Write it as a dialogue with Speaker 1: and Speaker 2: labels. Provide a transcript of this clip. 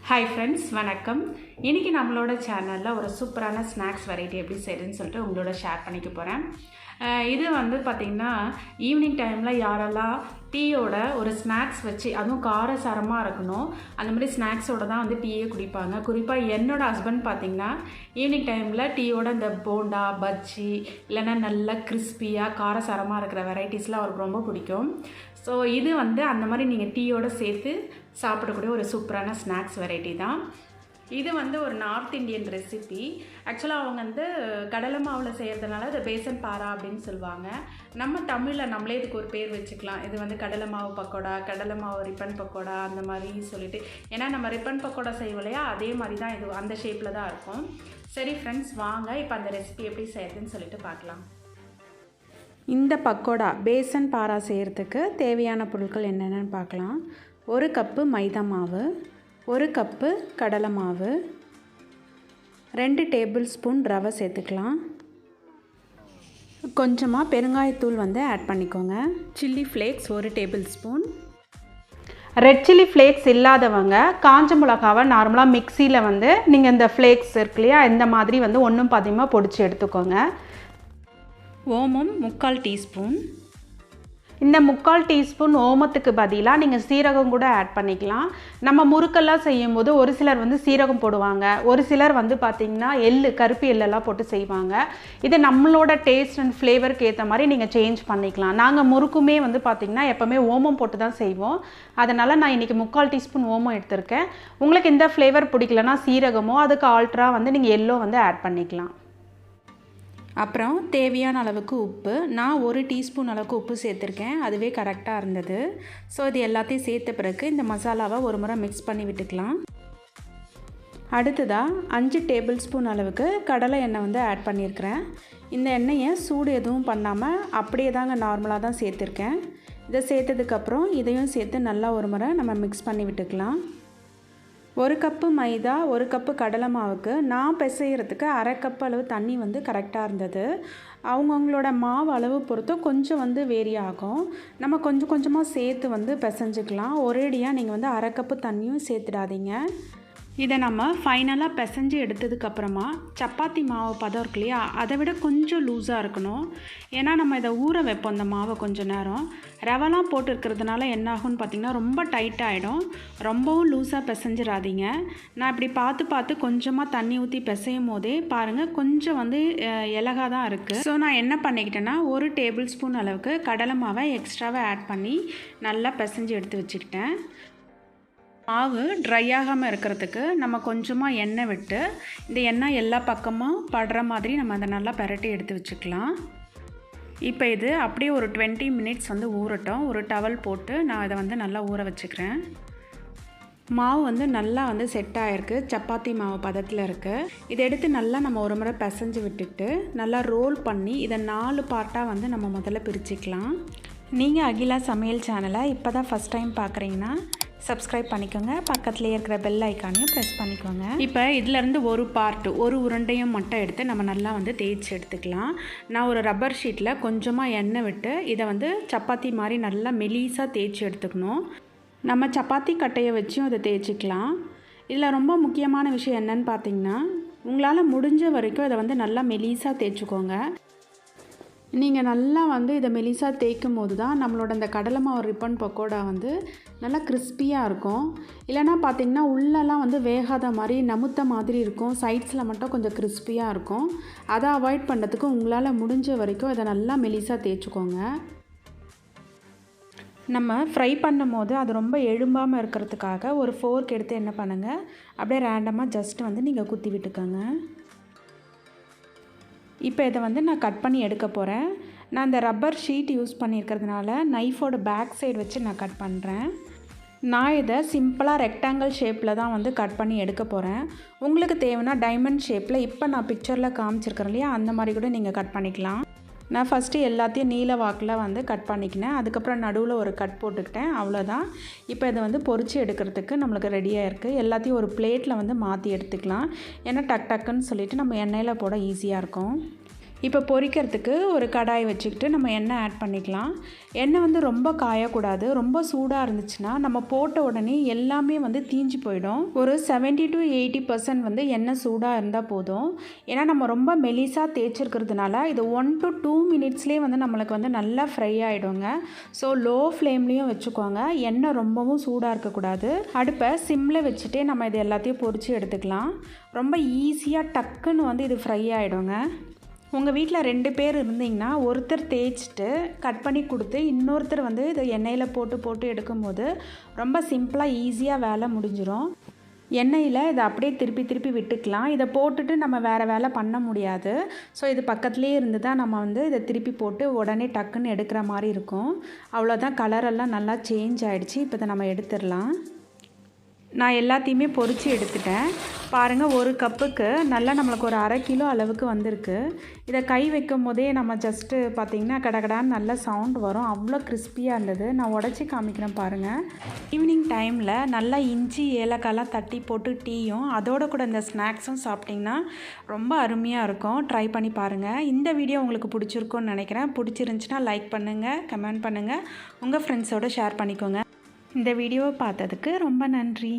Speaker 1: Hi friends, வணக்கம். இன்னைக்கு நம்மளோட சேனல்ல ஒரு சூப்பரான ஸ்நாக்ஸ் வெரைட்டி எப்படி செய்யறதுன்னு சொல்லிட்டு உங்களோட ஷேர் பண்ணிக்க போறேன். இது வந்து பாத்தீங்கன்னா ஈவினிங் டைம்ல யாரெல்லாம் டீயோட ஒரு ஸ்நாக்ஸ் வச்சு அதுவும் காரசாரமா இருக்கணும் அந்த மாதிரி ஸ்நாக்ஸோட தான் வந்து டீயே குடிப்பாங்க. குறிப்பா என்னோட ஹஸ்பண்ட் பாத்தீங்கன்னா ஈவினிங் டைம்ல டீயோட இந்த போண்டா, பஜ்ஜி இல்லைன்னா நல்லா கிறிஸ்பியா காரசாரமா இருக்கிற வெரைட்டிஸ்லாம் அவருக்கு ரொம்ப பிடிக்கும். ஸோ இது வந்து அந்த மாதிரி நீங்கள் டீயோட சேர்த்து சாப்பிடக்கூடிய ஒரு சூப்பரான ஸ்நாக்ஸ் வெரைட்டி தான். இது வந்து ஒரு நார்த் இந்தியன் ரெசிபி. ஆக்சுவலாக அவங்க வந்து கடலை மாவில் செய்கிறதுனால இது பேசன் பாரா அப்படின்னு சொல்லுவாங்க. நம்ம தமிழில் நம்மளே இதுக்கு ஒரு பேர் வச்சுக்கலாம். இது வந்து கடலை மாவு பக்கோடா, கடலை மாவு ரிப்பன் பக்கோடா அந்த மாதிரி சொல்லிட்டு, ஏன்னா நம்ம ரிப்பன் பக்கோடா செய்வோம் இல்லையா, அதே மாதிரி தான் இது அந்த ஷேப்பில் தான் இருக்கும். சரி ஃப்ரெண்ட்ஸ், வாங்க இப்போ அந்த ரெசிபி எப்படி செய்யறதுன்னு சொல்லிட்டு பார்க்கலாம். இந்த பக்கோடா பேசன் பாரா செய்கிறதுக்கு தேவையான பொருட்கள் என்னென்னு பார்க்கலாம். 1 கப்பு மைதா மாவு, 1 கப்பு கடலை மாவு, 2 டேபிள் ஸ்பூன் ரவை சேர்த்துக்கலாம். கொஞ்சமாக பெருங்காயத்தூள் வந்து ஆட் பண்ணிக்கோங்க. Chilli flakes 1 table spoon. Red chilli flakes இல்லாதவங்க காஞ்ச மிளகாவை நார்மலாக மிக்சியில் வந்து நீங்கள் இந்த ஃப்ளேக்ஸ் இருக்கு இல்லையா, இந்த மாதிரி வந்து ஒன்றும் பாதியமாக பொடிச்சு எடுத்துக்கோங்க. ஓமம் 3/4 டீஸ்பூன். இந்த 3/4 டீஸ்பூன் ஓமத்துக்கு பதிலாக நீங்கள் சீரகம் கூட ஆட் பண்ணிக்கலாம். நம்ம முறுக்கெல்லாம் செய்யும் போது ஒரு சிலர் வந்து சீரகம் போடுவாங்க, ஒரு சிலர் வந்து பார்த்திங்கன்னா கருப்பு எள்ளெல்லாம் போட்டு செய்வாங்க. இது நம்மளோட டேஸ்ட் அண்ட் ஃப்ளேவருக்கு ஏற்ற மாதிரி நீங்கள் சேஞ்ச் பண்ணிக்கலாம். நாங்கள் முறுக்குமே வந்து பார்த்திங்கன்னா எப்போவுமே ஓமம் போட்டு தான் செய்வோம். அதனால் நான் இன்றைக்கி 3/4 டீஸ்பூன் ஓமம் எடுத்திருக்கேன். உங்களுக்கு இந்த ஃப்ளேவர் பிடிக்கலன்னா சீரகமோ அதுக்கு ஆல்ட்ராக வந்து நீங்கள் எள்ளோ வந்து ஆட் பண்ணிக்கலாம். அப்புறம் தேவையான அளவுக்கு உப்பு. நான் 1 டீஸ்பூன் அளவுக்கு உப்பு சேர்த்துருக்கேன், அதுவே கரெக்டாக இருந்தது. ஸோ இது எல்லாத்தையும் சேர்த்த பிறகு இந்த மசாலாவை ஒரு முறை மிக்ஸ் பண்ணி விட்டுக்கலாம். அடுத்ததாக 5 டேபிள் ஸ்பூன் அளவுக்கு கடலை எண்ணெய் வந்து ஆட் பண்ணியிருக்கிறேன். இந்த எண்ணெயை சூடு எதுவும் பண்ணாமல் அப்படியே தாங்க நார்மலாக தான் சேர்த்துருக்கேன். இதை சேர்த்ததுக்கப்புறம் இதையும் சேர்த்து நல்லா ஒரு முறை நம்ம மிக்ஸ் பண்ணி விட்டுக்கலாம். 1 கப்பு மைதா, 1 கப்பு கடலை மாவுக்கு நான் பிசைகிறதுக்கு 1/2 கப் அளவு தண்ணி வந்து கரெக்டாக இருந்தது. அவங்கவுங்களோட மாவு அளவு பொறுத்து கொஞ்சம் வந்து வேரி ஆகும். நம்ம கொஞ்சம் கொஞ்சமாக சேர்த்து வந்து பிசைஞ்சிக்கலாம். ஒரேடியாக நீங்கள் வந்து 1/2 கப்பு தண்ணியும் சேர்த்துடாதீங்க. இதை நம்ம ஃபைனலாக பிசைஞ்சு எடுத்ததுக்கப்புறமா சப்பாத்தி மாவு பதம் இருக்கு இல்லையா, அதை விட கொஞ்சம் லூஸாக இருக்கணும். ஏன்னா நம்ம இதை ஊற வைப்போம் இந்த மாவை கொஞ்சம் நேரம். ரவெல்லாம் போட்டு இருக்கிறதுனால என்ன ஆகும்னு பார்த்திங்கன்னா ரொம்ப டைட்டாகிடும். ரொம்பவும் லூஸாக பிசைஞ்சிடாதீங்க. நான் இப்படி பார்த்து கொஞ்சமாக தண்ணி ஊற்றி பிசையும் போதே பாருங்கள் கொஞ்சம் வந்து இலகாக தான் இருக்குது. ஸோ நான் என்ன பண்ணிக்கிட்டேன்னா 1 டேபிள் ஸ்பூன் அளவுக்கு கடலை மாவை எக்ஸ்ட்ராவாக ஆட் பண்ணி நல்லா பிசைஞ்சு எடுத்து வச்சுக்கிட்டேன். மாவு ட்ரை ஆகாமல் இருக்கிறதுக்கு நம்ம கொஞ்சமாக எண்ணெய் விட்டு இந்த எண்ணெய் எல்லா பக்கமும் படுற மாதிரி நம்ம அதை நல்லா பிரட்டி எடுத்து வச்சுக்கலாம். இப்போ இது அப்படியே ஒரு 20 மினிட்ஸ் வந்து ஊறட்டும். ஒரு டவல் போட்டு நான் இதை வந்து நல்லா ஊற வச்சுக்கிறேன். மாவு வந்து நல்லா வந்து செட் ஆகிருக்கு, சப்பாத்தி மாவு பதத்தில் இருக்குது. இதை எடுத்து நல்லா நம்ம ஒரு முறை பிசைஞ்சு விட்டுட்டு நல்லா ரோல் பண்ணி இதை 4 பார்ட்டாக வந்து நம்ம முதல்ல பிரிச்சுக்கலாம். நீங்கள் அகிலா சமையல் சேனலை இப்போ தான் ஃபஸ்ட் டைம் பார்க்குறீங்கன்னா சப்ஸ்கிரைப் பண்ணிக்கோங்க, பக்கத்துலேயே இருக்கிற பெல் ஐக்கானையும் ப்ரெஸ் பண்ணிக்கோங்க. இப்போ இதிலேருந்து ஒரு உருண்டையும் மட்டும் எடுத்து நம்ம நல்லா வந்து தேய்ச்சி எடுத்துக்கலாம். நான் ஒரு ரப்பர் ஷீட்டில் கொஞ்சமாக எண்ணெய் விட்டு இதை வந்து சப்பாத்தி மாதிரி நல்லா மெலிசாக தேய்ச்சி எடுத்துக்கணும். நம்ம சப்பாத்தி கட்டையை வச்சும் இதை தேய்ச்சிக்கலாம். இதில் ரொம்ப முக்கியமான விஷயம் என்னன்னு பார்த்தீங்கன்னா, உங்களால் முடிஞ்ச வரைக்கும் இதை வந்து நல்லா மெலிசாக தேய்ச்சிக்கோங்க. நீங்கள் நல்லா வந்து இதை மெலிசாக தேய்க்கும் போது தான் நம்மளோட இந்த கடலை மாவு ரிப்பன் பக்கோடா வந்து நல்லா கிறிஸ்பியாக இருக்கும். இல்லைனா பார்த்திங்கன்னா உள்ளெல்லாம் வந்து வேகாத மாதிரி நமுத்த மாதிரி இருக்கும், சைட்ஸில் மட்டும் கொஞ்சம் கிறிஸ்பியாக இருக்கும். அதை அவாய்ட் பண்ணுறதுக்கு உங்களால் முடிஞ்ச வரைக்கும் இதை நல்லா மெலிசாக தேய்ச்சிக்கோங்க. நம்ம ஃப்ரை பண்ணும் போது அது ரொம்ப எழும்பாமல் இருக்கிறதுக்காக ஒரு ஃபோர்க் எடுத்து என்ன பண்ணுங்கள், அப்படியே ரேண்டமாக ஜஸ்ட் வந்து நீங்கள் குத்தி விட்டுக்கோங்க. இப்போ இதை வந்து நான் கட் பண்ணி எடுக்க போகிறேன். நான் இந்த ரப்பர் ஷீட் யூஸ் பண்ணியிருக்கிறதுனால நைஃபோட பேக் சைடு வச்சு நான் கட் பண்ணுறேன். நான் இதை சிம்பிளாக ரெக்டாங்கிள் ஷேப்பில் தான் வந்து கட் பண்ணி எடுக்க போகிறேன். உங்களுக்கு தேவைன்னா டைமண்ட் ஷேப்பில் இப்போ நான் பிக்சரில் காமிச்சிருக்கிறேன் இல்லையா, அந்த மாதிரி கூட நீங்கள் கட் பண்ணிக்கலாம். நான் ஃபஸ்ட்டு எல்லாத்தையும் நீல வாக்கில் வந்து கட் பண்ணிக்கினேன். அதுக்கப்புறம் நடுவில் ஒரு கட் போட்டுக்கிட்டேன், அவ்வளோதான். இப்போ இதை வந்து பொரித்து எடுக்கிறதுக்கு நம்மளுக்கு ரெடியாக இருக்குது. எல்லாத்தையும் ஒரு பிளேட்டில் வந்து மாற்றி எடுத்துக்கலாம். ஏன்னா டக்குன்னு சொல்லிவிட்டு நம்ம எண்ணெயில் போட ஈஸியாக இருக்கும். இப்போ பொரிக்கிறதுக்கு ஒரு கடாய் வச்சுக்கிட்டு நம்ம எண்ணெய் ஆட் பண்ணிக்கலாம். எண்ணெய் வந்து ரொம்ப காயக்கூடாது. ரொம்ப சூடாக இருந்துச்சுன்னா நம்ம போட்ட உடனே எல்லாமே வந்து தீஞ்சு போயிடும். ஒரு 70 to 80% வந்து எண்ணெய் சூடாக இருந்தால் போதும். ஏன்னா நம்ம ரொம்ப மெலிசாக தேய்ச்சிருக்கிறதுனால இது 1 to 2 மினிட்ஸ்லேயே வந்து நம்மளுக்கு வந்து நல்லா ஃப்ரை ஆகிடுங்க. ஸோ லோ ஃப்ளேம்லேயும் வச்சுக்கோங்க. எண்ணெய் ரொம்பவும் சூடாக இருக்கக்கூடாது. அடுப்பை சிம்மில் வச்சுட்டே நம்ம இது எல்லாத்தையும் பொரித்து எடுத்துக்கலாம். ரொம்ப ஈஸியாக டக்குன்னு வந்து இது ஃப்ரை ஆகிடுங்க. உங்கள் வீட்டில் 2 பேர் இருந்தீங்கன்னா ஒருத்தர் தேய்ச்சிட்டு கட் பண்ணி கொடுத்து இன்னொருத்தர் வந்து இதை எண்ணெயில் போட்டு எடுக்கும்போது ரொம்ப சிம்பிளாக ஈஸியாக வேலை முடிஞ்சிடும். எண்ணெயில் இதை அப்படியே திருப்பி விட்டுக்கலாம். இதை போட்டுட்டு நம்ம வேறு வேலை பண்ண முடியாது. ஸோ இது பக்கத்துலேயே இருந்து தான் நம்ம வந்து இதை திருப்பி போட்டு உடனே டக்குன்னு எடுக்கிற மாதிரி இருக்கும். அவ்வளோதான், கலரெல்லாம் நல்லா சேஞ்ச் ஆகிடுச்சு. இப்போ இதை நம்ம எடுத்துடலாம். நான் எல்லாத்தையுமே பொரித்து எடுத்துட்டேன். பாருங்கள், ஒரு கப்புக்கு நல்லா நம்மளுக்கு ஒரு 1/2 கிலோ அளவுக்கு வந்திருக்கு. இதை கை வைக்கும் போதே நம்ம ஜஸ்ட்டு பார்த்திங்கன்னா கடகடான்னு நல்ல சவுண்ட் வரும். அவ்வளோ கிறிஸ்பியாக இருந்தது. நான் உடச்சி காமிக்கிறேன் பாருங்கள். ஈவினிங் டைமில் நல்லா இஞ்சி ஏலக்காய்லாம் தட்டி போட்டு டீயும் அதோட கூட இந்த ஸ்நாக்ஸும் சாப்பிட்டிங்கன்னா ரொம்ப அருமையாக இருக்கும். ட்ரை பண்ணி பாருங்கள். இந்த வீடியோ உங்களுக்கு பிடிச்சிருக்குன்னு நினைக்கிறேன். பிடிச்சிருந்துச்சின்னா லைக் பண்ணுங்கள், கமெண்ட் பண்ணுங்கள், உங்கள் ஃப்ரெண்ட்ஸோடு ஷேர் பண்ணிக்கோங்க. இந்த வீடியோவை பார்த்ததுக்கு ரொம்ப நன்றி.